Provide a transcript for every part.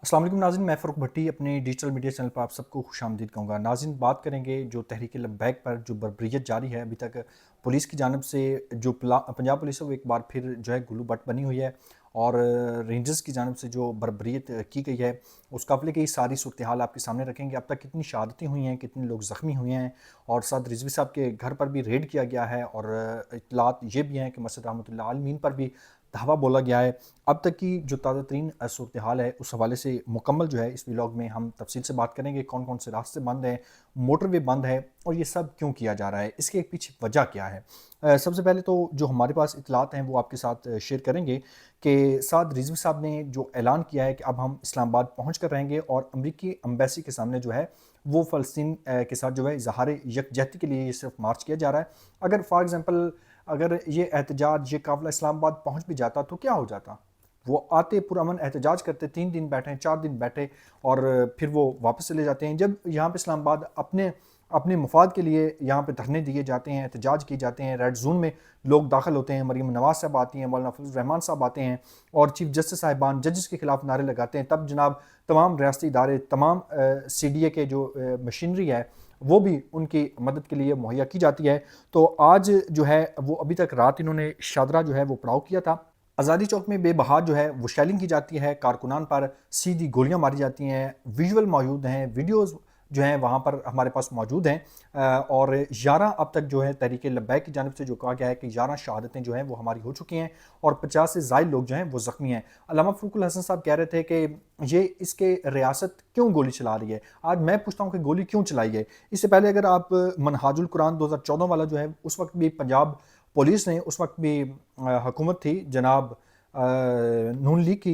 السلام علیکم ناظرین، میں فاروق بھٹی اپنے ڈیجیٹل میڈیا چینل پر آپ سب کو خوش آمدید کہوں گا۔ ناظرین، بات کریں گے جو تحریک لبیک پر جو بربریت جاری ہے ابھی تک پولیس کی جانب سے، جو پنجاب پولیس ہے وہ ایک بار پھر جو ہے گلو بٹ بنی ہوئی ہے، اور رینجرز کی جانب سے جو بربریت کی گئی ہے اس قافلے کی ساری صورتحال آپ کے سامنے رکھیں گے۔ اب تک کتنی شہادتیں ہوئی ہیں، کتنے لوگ زخمی ہوئے ہیں، اور سعد رضوی صاحب کے گھر پر بھی ریڈ کیا گیا ہے، اور اطلاعات یہ بھی ہیں کہ مسجد رحمۃ اللہ عالمین پر بھی دھاوا بولا گیا ہے۔ اب تک کی جو تازہ ترین صورتحال ہے اس حوالے سے مکمل جو ہے اس ویلاگ میں ہم تفصیل سے بات کریں گے، کون کون سے راستے بند ہیں، موٹر وے بند ہے، اور یہ سب کیوں کیا جا رہا ہے، اس کے پیچھے وجہ کیا ہے۔ سب سے پہلے تو جو ہمارے پاس اطلاعات ہیں وہ آپ کے ساتھ شیئر کریں گے کہ سعد رضوی صاحب نے جو اعلان کیا ہے کہ اب ہم اسلام آباد پہنچ کر رہیں گے، اور امریکی ایمبیسی کے سامنے جو ہے وہ فلسطین کے ساتھ جو ہے اظہار یکجہتی کے لیے یہ صرف مارچ کیا جا رہا ہے۔ اگر فار ایگزامپل اگر یہ احتجاج، یہ قافلہ اسلام آباد پہنچ بھی جاتا تو کیا ہو جاتا؟ وہ آتے پرامن احتجاج کرتے، 3 دن بیٹھے، 4 دن بیٹھے، اور پھر وہ واپس چلے جاتے ہیں۔ جب یہاں پہ اسلام آباد اپنے مفاد کے لیے یہاں پہ دھرنے دیے جاتے ہیں، احتجاج کیے جاتے ہیں، ریڈ زون میں لوگ داخل ہوتے ہیں، مریم نواز صاحب آتی ہیں، مولانا فضل الرحمان صاحب آتے ہیں، اور چیف جسٹس صاحبان ججز کے خلاف نعرے لگاتے ہیں، تب جناب تمام ریاستی ادارے، تمام سی ڈی اے کے جو مشینری ہے وہ بھی ان کی مدد کے لیے مہیا کی جاتی ہے۔ تو آج جو ہے وہ ابھی تک رات انہوں نے شادرہ جو ہے وہ پڑاؤ کیا تھا۔ آزادی چوک میں بے بہا جو ہے وہ شیلنگ کی جاتی ہے، کارکنان پر سیدھی گولیاں ماری جاتی ہیں، ویژول موجود ہیں، ویڈیوز جو ہیں وہاں پر ہمارے پاس موجود ہیں، اور 11 اب تک جو ہے تحریک لبیک کی جانب سے جو کہا گیا ہے کہ 11 شہادتیں جو ہیں وہ ہماری ہو چکی ہیں، اور 50 سے زائد لوگ جو ہیں وہ زخمی ہیں۔ علامہ فروق الحسن صاحب کہہ رہے تھے کہ یہ اس کے ریاست کیوں گولی چلا رہی ہے۔ آج میں پوچھتا ہوں کہ گولی کیوں چلائی ہے۔ اس سے پہلے اگر آپ منہاج القرآن 2014 والا جو ہے، اس وقت بھی پنجاب پولیس نے، اس وقت بھی حکومت تھی جناب نون لیگ کی،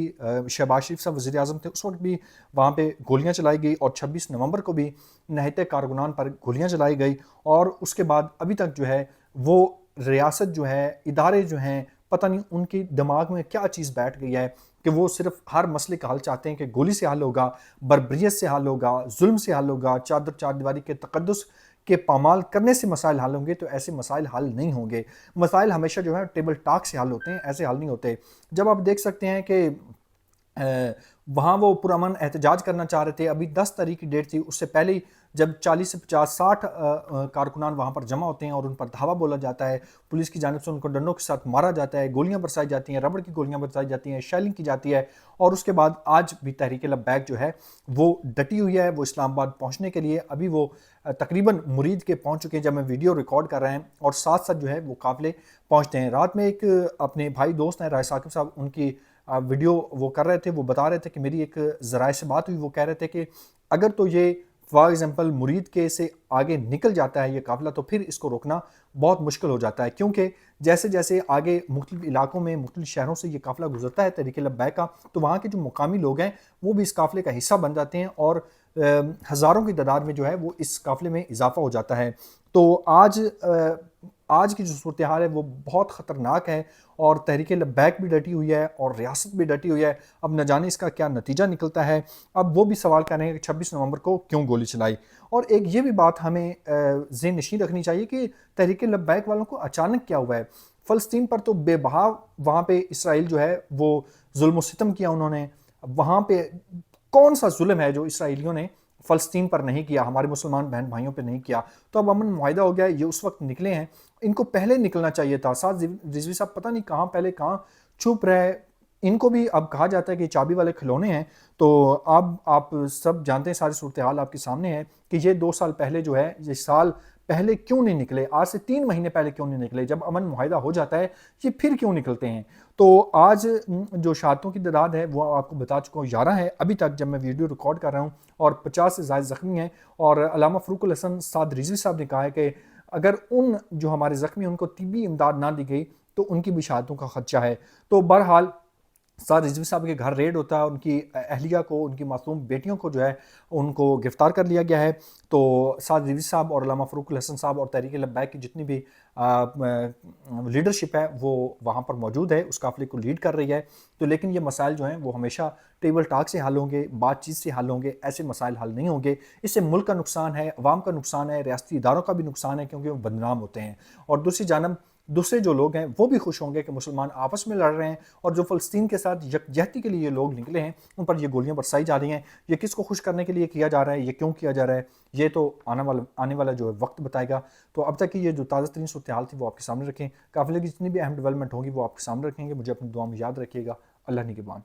شہباز شریف صاحب وزیر اعظم تھے، اس وقت بھی وہاں پہ گولیاں چلائی گئی، اور 26 نومبر کو بھی نہتے کارکنان پر گولیاں چلائی گئی، اور اس کے بعد ابھی تک جو ہے وہ ریاست جو ہے، ادارے جو ہیں، پتہ نہیں ان کی دماغ میں کیا چیز بیٹھ گئی ہے کہ وہ صرف ہر مسئلے کا حل چاہتے ہیں کہ گولی سے حل ہوگا، بربریت سے حل ہوگا، ظلم سے حل ہوگا، چادر چار دیواری کے تقدس کے پامال کرنے سے مسائل حل ہوں گے۔ تو ایسے مسائل حل نہیں ہوں گے۔ مسائل ہمیشہ جو ہے ٹیبل ٹاک سے حل ہوتے ہیں، ایسے حل نہیں ہوتے۔ جب آپ دیکھ سکتے ہیں کہ وہاں وہ پرامن احتجاج کرنا چاہ رہے تھے، ابھی 10 تاریخ کی ڈیٹ تھی، اس سے پہلے ہی جب 40 سے 50 60 کارکنان وہاں پر جمع ہوتے ہیں اور ان پر دھاوا بولا جاتا ہے، پولیس کی جانب سے ان کو ڈنڈوں کے ساتھ مارا جاتا ہے، گولیاں برسائی جاتی ہیں، ربڑ کی گولیاں برسائی جاتی ہیں، شیلنگ کی جاتی ہے، اور اس کے بعد آج بھی تحریک لبیک جو ہے وہ ڈٹی ہوئی ہے، وہ اسلام آباد پہنچنے کے لیے ابھی وہ تقریباً مرید کے پہنچ چکے ہیں جب میں ویڈیو ریکارڈ کر رہے ہیں، اور ساتھ ساتھ جو ہے وہ قافلے پہنچتے ہیں۔ رات میں ایک اپنے بھائی دوست ہیں رائے ثاقب صاحب، ان کی ویڈیو وہ کر رہے تھے، وہ بتا رہے تھے کہ میری ایک ذرائع سے بات ہوئی، وہ کہہ رہے تھے کہ اگر تو یہ فار ایگزامپل مرید کے سے آگے نکل جاتا ہے یہ قافلہ، تو پھر اس کو روکنا بہت مشکل ہو جاتا ہے، کیونکہ جیسے جیسے آگے مختلف علاقوں میں، مختلف شہروں سے یہ قافلہ گزرتا ہے تحریک لبیک کا، تو وہاں کے جو مقامی لوگ ہیں وہ بھی اس قافلے کا حصہ بن جاتے ہیں، اور ہزاروں کی تعداد میں جو ہے وہ اس قافلے میں اضافہ ہو جاتا ہے۔ تو آج کی جو صورتحال ہے وہ بہت خطرناک ہے، اور تحریک لبیک بھی ڈٹی ہوئی ہے اور ریاست بھی ڈٹی ہوئی ہے۔ اب نہ جانے اس کا کیا نتیجہ نکلتا ہے۔ اب وہ بھی سوال کر رہے ہیں کہ 26 نومبر کو کیوں گولی چلائی، اور ایک یہ بھی بات ہمیں ذہن نشین رکھنی چاہیے کہ تحریک لبیک والوں کو اچانک کیا ہوا ہے۔ فلسطین پر تو بے بہا وہاں پہ اسرائیل جو ہے وہ ظلم و ستم کیا انہوں نے، وہاں پہ کون سا ظلم ہے جو اسرائیلیوں نے فلسطین پر نہیں کیا، ہمارے مسلمان بہن بھائیوں پہ نہیں کیا۔ تو اب امن معاہدہ ہو گیا، یہ اس وقت نکلے ہیں، ان کو پہلے نکلنا چاہیے تھا۔ سعد رضوی صاحب پتہ نہیں کہاں پہلے کہاں چھپ رہے، ان کو بھی اب کہا جاتا ہے کہ چابی والے کھلونے ہیں۔ تو اب آپ سب جانتے ہیں، ساری صورتحال آپ کے سامنے ہے کہ یہ 2 سال پہلے جو ہے، یہ سال پہلے کیوں نہیں نکلے، آج سے 3 مہینے پہلے کیوں نہیں نکلے، جب امن معاہدہ ہو جاتا ہے یہ پھر کیوں نکلتے ہیں۔ تو آج جو شہادتوں کی تعداد ہے وہ آپ کو بتا چکا ہوں 11 ہے ابھی تک جب میں ویڈیو ریکارڈ کر رہا ہوں، اور 50 سے زائد زخمی ہیں، اور علامہ فروق الحسن سعد رضوی صاحب نے کہا ہے کہ اگر ان جو ہمارے زخمی ہیں ان کو طبی امداد نہ دی گئی تو ان کی بھی شہادتوں کا خدشہ ہے۔ تو بہرحال سعد رضوی صاحب کے گھر ریڈ ہوتا ہے، ان کی اہلیہ کو، ان کی معصوم بیٹیوں کو جو ہے ان کو گرفتار کر لیا گیا ہے۔ تو سعد رضوی صاحب اور علامہ فروق الحسن صاحب اور تحریک لبیک کی جتنی بھی لیڈرشپ ہے وہ وہاں پر موجود ہے، اس قافلے کو لیڈ کر رہی ہے۔ تو لیکن یہ مسائل جو ہیں وہ ہمیشہ ٹیبل ٹاک سے حل ہوں گے، بات چیت سے حل ہوں گے، ایسے مسائل حل نہیں ہوں گے۔ اس سے ملک کا نقصان ہے، عوام کا نقصان ہے، ریاستی اداروں کا بھی نقصان ہے، کیونکہ وہ بدنام ہوتے ہیں۔ اور دوسری جانب دوسرے جو لوگ ہیں وہ بھی خوش ہوں گے کہ مسلمان آپس میں لڑ رہے ہیں، اور جو فلسطین کے ساتھ یکجہتی کے لیے یہ لوگ نکلے ہیں ان پر یہ گولیاں برسائی جا رہی ہیں۔ یہ کس کو خوش کرنے کے لیے کیا جا رہا ہے، یہ کیوں کیا جا رہا ہے، یہ تو آنے والا جو ہے وقت بتائے گا۔ تو اب تک کی یہ جو تازہ ترین صورتحال تھی وہ آپ کے سامنے رکھیں، قافلے کی جتنی بھی اہم ڈیولپمنٹ ہوگی وہ آپ کے سامنے رکھیں گے۔ مجھے اپنی دعا میں یاد رکھیے گا۔ اللہ نگہبان۔